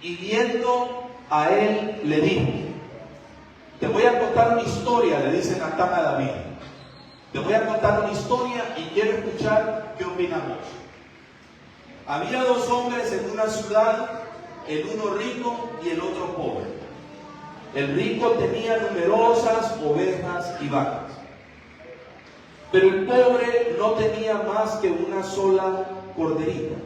y viendo a él le dijo: te voy a contar una historia, le dice Natán a David. Te voy a contar una historia y quiero escuchar qué opinamos. Había dos hombres en una ciudad, el uno rico y el otro pobre. El rico tenía numerosas ovejas y vacas, pero el pobre no tenía más que una sola corderita,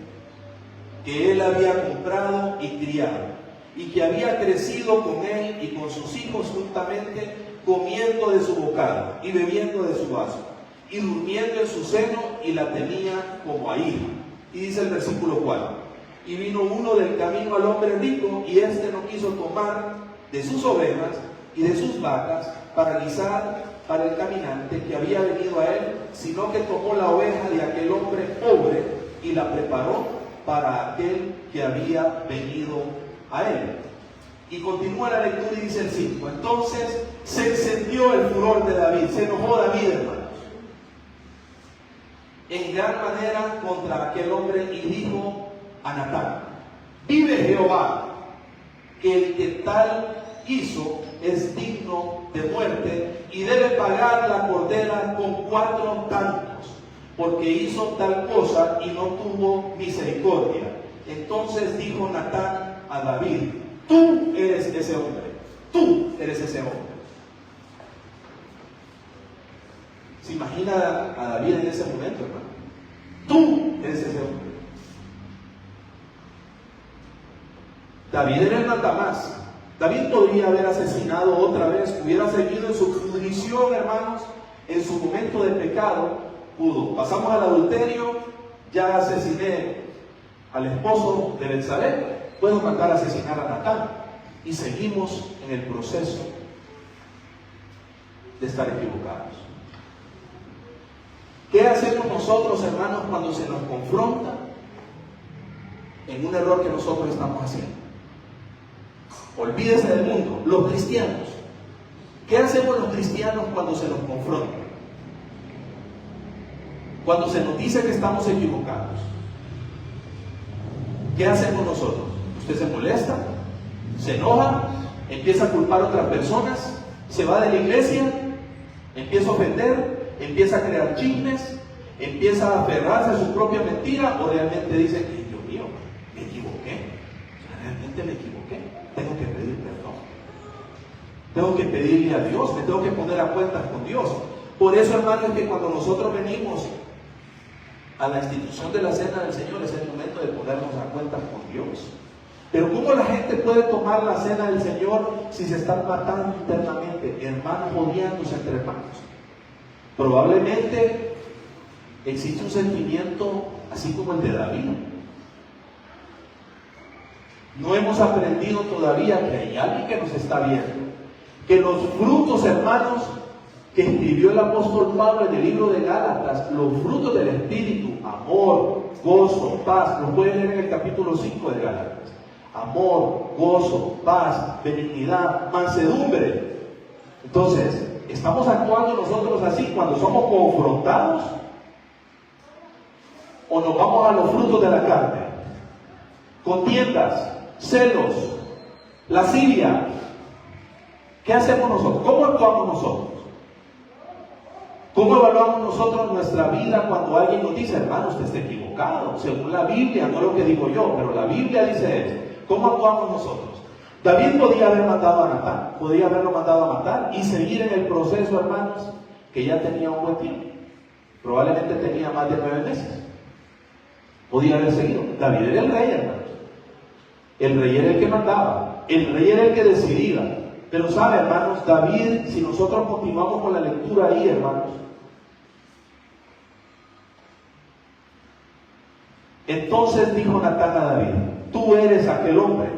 que él había comprado y criado, y que había crecido con él y con sus hijos juntamente, comiendo de su bocado y bebiendo de su vaso, y durmiendo en su seno, y la tenía como a hija. Y dice el versículo 4: y vino uno del camino al hombre rico, y éste no quiso tomar de sus ovejas y de sus vacas para guisar para el caminante que había venido a él, sino que tomó la oveja de aquel hombre pobre y la preparó para aquel que había venido a él. Y continúa la lectura y dice el 5: entonces se encendió el furor de David, se enojó David, hermanos, en gran manera contra aquel hombre, y dijo a Natán: vive Jehová, que el que tal hizo es digno de muerte, y debe pagar la cordera con 4 tantos, porque hizo tal cosa y no tuvo misericordia. Entonces dijo Natán a David: tú eres ese hombre, tú eres ese hombre. ¿Se imagina a David en ese momento, hermano? Tú eres ese hombre. David era el mandamás. David podría haber asesinado otra vez, hubiera seguido en su pudrición, hermanos, en su momento de pecado, pudo. Pasamos al adulterio, ya asesiné al esposo de Betsabé, puedo mandar a asesinar a Natán, y seguimos en el proceso de estar equivocados. ¿Qué hacemos nosotros, hermanos, cuando se nos confronta en un error que nosotros estamos haciendo? Olvídese del mundo, los cristianos. ¿Qué hacemos los cristianos cuando se nos confronta? Cuando se nos dice que estamos equivocados, ¿qué hacemos nosotros? Usted se molesta, se enoja, empieza a culpar a otras personas, se va de la iglesia, empieza a ofender, empieza a crear chismes, empieza a aferrarse a su propia mentira, o realmente dice: Dios mío, me equivoqué, realmente me equivoqué, tengo que pedir perdón, tengo que pedirle a Dios, me tengo que poner a cuentas con Dios. Por eso, hermanos, es que cuando nosotros venimos a la institución de la cena del Señor, es el momento de ponernos a cuentas con Dios. Pero ¿cómo la gente puede tomar la cena del Señor si se están matando internamente, hermanos, odiándose entre hermanos? Probablemente existe un sentimiento así como el de David. No hemos aprendido todavía que hay alguien que nos está viendo, que los frutos, hermanos, que escribió el apóstol Pablo en el libro de Gálatas, los frutos del Espíritu: amor, gozo, paz. Los pueden leer en el capítulo 5 de Gálatas. Amor, gozo, paz, benignidad, mansedumbre. Entonces, ¿estamos actuando nosotros así cuando somos confrontados? ¿O nos vamos a los frutos de la carne? Contiendas, celos, lascivia. ¿Qué hacemos nosotros? ¿Cómo actuamos nosotros? ¿Cómo evaluamos nosotros nuestra vida cuando alguien nos dice: hermano, usted está equivocado, según la Biblia, no lo que digo yo, pero la Biblia dice esto? ¿Cómo actuamos nosotros? David podía haber matado a Natán, podía haberlo mandado a matar y seguir en el proceso, hermanos, que ya tenía un buen tiempo. Probablemente tenía más de 9 meses. Podía haber seguido. David era el rey, hermanos. El rey era el que mandaba, el rey era el que decidía. Pero sabe, hermanos, David, si nosotros continuamos con la lectura ahí, hermanos, entonces dijo Natán a David: tú eres aquel hombre.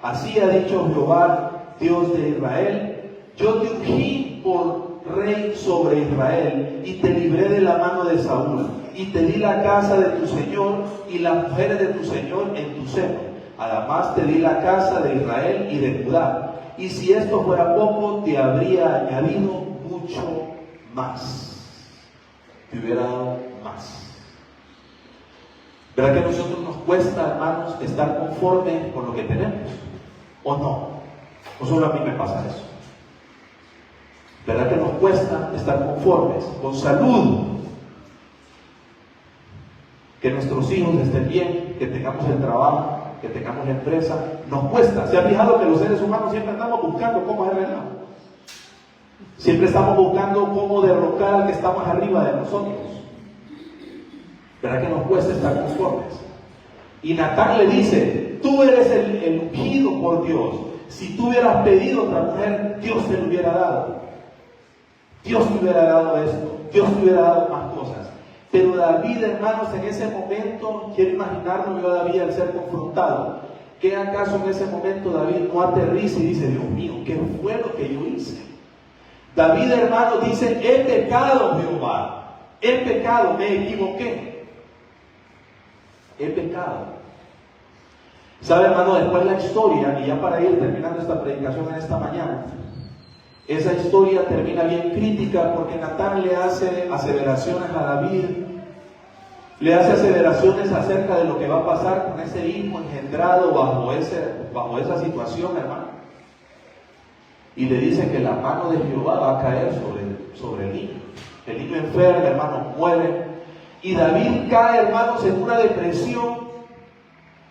Así ha dicho Jehová, Dios de Israel: yo te ungí por rey sobre Israel, y te libré de la mano de Saúl, y te di la casa de tu señor y las mujeres de tu señor en tu seno. Además te di la casa de Israel y de Judá. Y si esto fuera poco, te habría añadido mucho más. Te hubiera dado más. ¿Verdad que a nosotros nos cuesta, hermanos, estar conformes con lo que tenemos? ¿O no? ¿O solo a mí me pasa eso? ¿Verdad que nos cuesta estar conformes? Con salud, que nuestros hijos estén bien, que tengamos el trabajo, que tengamos la empresa, nos cuesta. ¿Se ha fijado que los seres humanos siempre andamos buscando cómo arreglar? Siempre estamos buscando cómo derrocar al que está más arriba de nosotros. ¿Verdad que nos cuesta estar conformes? Y Natán le dice, tú eres el ungido por Dios. Si tú hubieras pedido otra mujer, Dios te lo hubiera dado. Dios te hubiera dado esto, Dios te hubiera dado más cosas. Pero David, hermanos, en ese momento, quiero imaginarlo yo a David al ser confrontado. ¿Qué acaso en ese momento David no aterriza y dice, Dios mío, qué fue lo que yo hice? David, hermano, dice, he pecado, Jehová, he pecado, me equivoqué. He pecado. ¿Sabe, hermano? Después la historia, y ya para ir terminando esta predicación en esta mañana, esa historia termina bien crítica porque Natán le hace aseveraciones a David, le hace aseveraciones acerca de lo que va a pasar con ese hijo engendrado bajo esa situación, hermano. Y le dice que la mano de Jehová va a caer sobre el niño. El niño enfermo, hermano, muere. Y David cae, hermanos, en una depresión,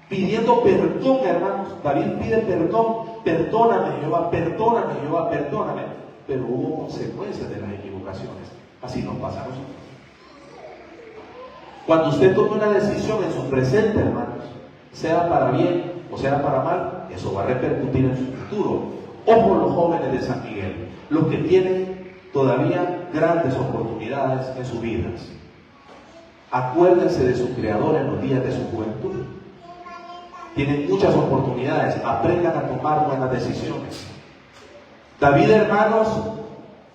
pidiendo perdón, hermanos. David pide perdón. Perdóname, Jehová, perdóname, Jehová, perdóname. Pero hubo consecuencias de las equivocaciones. Así nos pasa a nosotros. Cuando usted tome una decisión en su presente, hermanos, sea para bien o sea para mal, eso va a repercutir en su futuro. Ojo los jóvenes de San Miguel, los que tienen todavía grandes oportunidades en sus vidas. Acuérdense de su Creador en los días de su juventud. Tienen muchas oportunidades, aprendan a tomar buenas decisiones. David, hermanos,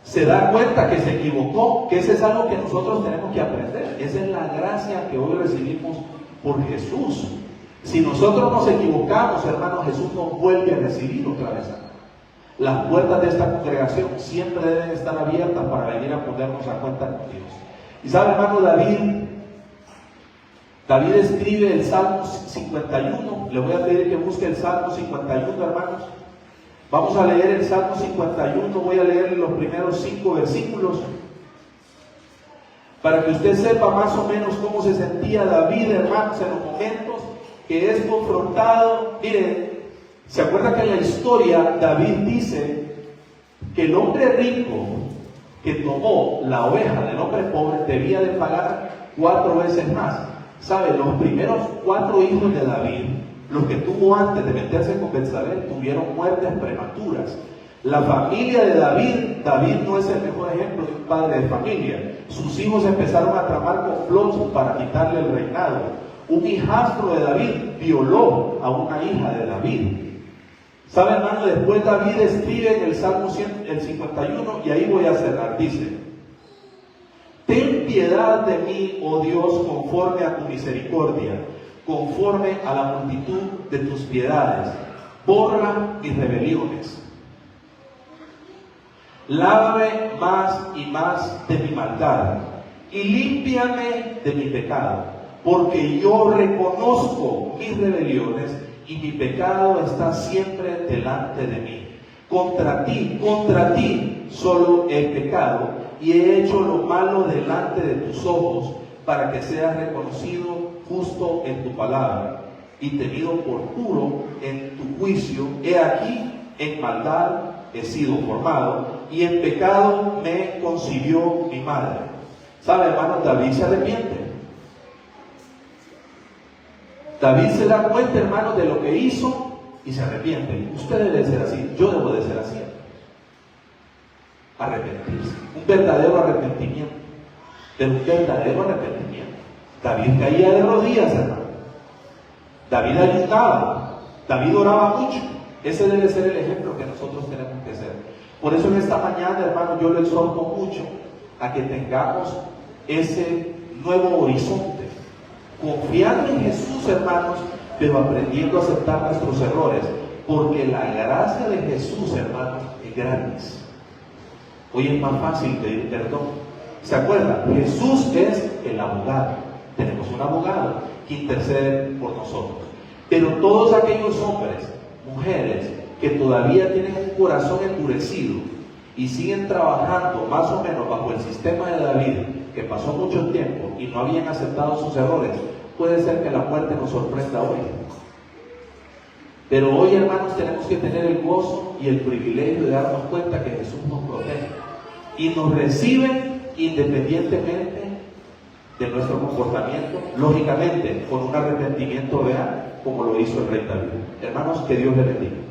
se da cuenta que se equivocó, que ese es algo que nosotros tenemos que aprender. Esa es la gracia que hoy recibimos por Jesús. Si nosotros nos equivocamos, hermanos, Jesús nos vuelve a recibir otra vez. Las puertas de esta congregación siempre deben estar abiertas para venir a ponernos a cuenta con Dios. Y sabe, hermano, David escribe el Salmo 51. Le voy a pedir que busque el Salmo 51, hermanos. Vamos a leer el Salmo 51. Voy a leer los primeros 5 versículos para que usted sepa más o menos cómo se sentía David, hermanos, en los momentos que es confrontado. Miren, ¿se acuerda que en la historia David dice que el hombre rico que tomó la oveja del hombre pobre debía de pagar 4 veces más? ¿Sabe? Los primeros 4 hijos de David, los que tuvo antes de meterse con Betsabé, tuvieron muertes prematuras. La familia de David no es el mejor ejemplo de un padre de familia. Sus hijos empezaron a tramar complots para quitarle el reinado. Un hijastro de David violó a una hija de David. ¿Sabe, hermano? Después David escribe en el Salmo 51, y ahí voy a cerrar. Dice: ten piedad de mí, oh Dios, conforme a tu misericordia, conforme a la multitud de tus piedades. Borra mis rebeliones. Lávame más y más de mi maldad, y límpiame de mi pecado, porque yo reconozco mis rebeliones, y mi pecado está siempre delante de mí. Contra ti solo he pecado, y he hecho lo malo delante de tus ojos, para que seas reconocido justo en tu palabra, y tenido por puro en tu juicio. He aquí, en maldad he sido formado, y en pecado me concibió mi madre. ¿Sabe, hermano? David se arrepiente. David se da cuenta, hermano, de lo que hizo y se arrepiente. Usted debe ser así, yo debo de ser así. Arrepentirse, un verdadero arrepentimiento, pero un verdadero arrepentimiento. David caía de rodillas, hermano. David ayunaba, David oraba mucho. Ese debe ser el ejemplo que nosotros tenemos que ser. Por eso en esta mañana, hermano, yo le exhorto mucho a que tengamos ese nuevo horizonte, confiando en Jesús, hermanos, pero aprendiendo a aceptar nuestros errores, porque la gracia de Jesús, hermanos, es gratis. Hoy es más fácil pedir perdón. ¿Se acuerdan? Jesús es el abogado. Tenemos un abogado que interceden por nosotros. Pero todos aquellos hombres, mujeres, que todavía tienen un corazón endurecido y siguen trabajando más o menos bajo el sistema de David, que pasó mucho tiempo y no habían aceptado sus errores, puede ser que la muerte nos sorprenda hoy. Pero hoy, hermanos, tenemos que tener el gozo y el privilegio de darnos cuenta que Jesús nos protege y nos recibe independientemente de nuestro comportamiento, lógicamente con un arrepentimiento real, como lo hizo el rey David. Hermanos, que Dios les bendiga.